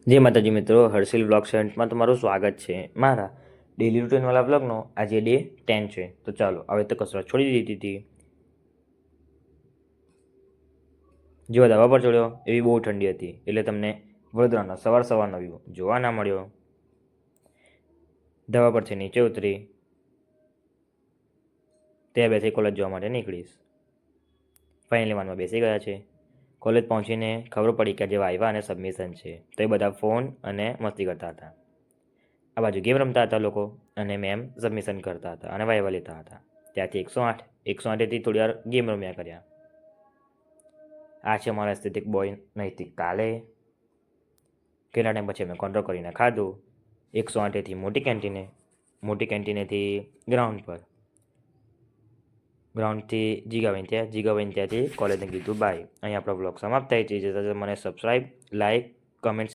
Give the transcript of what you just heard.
જય માતાજી મિત્રો, હર્ષિલ બ્લોગ સેન્ટમાં તમારું સ્વાગત છે. મારા ડેલી રૂટીનવાળા બ્લોગનો આજે ડે 10 છે. તો ચાલો, હવે તો કસરત છોડી દીધી હતી. જેવો ધાબા પર ચડ્યો એવી બહુ ઠંડી હતી, એટલે તમને વડોદરાનો સવારનો વ્યૂ જોવા ના મળ્યો. ધાબા પરથી નીચે ઉતરી ત્યાં બેસી કોલેજ જવા માટે નીકળીશ. ફાઇનલી વાનમાં બેસી ગયા છે. કોલેજ પહોંચીને ખબર પડી કે આજે વાઇવા અને સબમિશન છે. તો એ બધા ફોન અને મસ્તી કરતા હતા. આ બાજુ ગેમ રમતા હતા લોકો, અને મેમ સબમિશન કરતા હતા અને વાઇવા લેતા હતા. ત્યાંથી 108થી થોડી વાર ગેમ રમ્યા કર્યા. આ છે મારા એસ્થેટિક બોય નૈતિક કાલે. કેટલા ટાઈમ પછી મેં કંટ્રોલ કરીને ખાધું. 108થી મોટી કેન્ટીનેથી ગ્રાઉન્ડ પર, ગ્રાઉન્ડથી જીગાભાઈ ત્યાંથી કોલેજને કીધું બાય. અહીં આપણો બ્લોગ સમાપ્ત થાય છે. મને સબસ્ક્રાઈબ, લાઇક, કમેન્ટ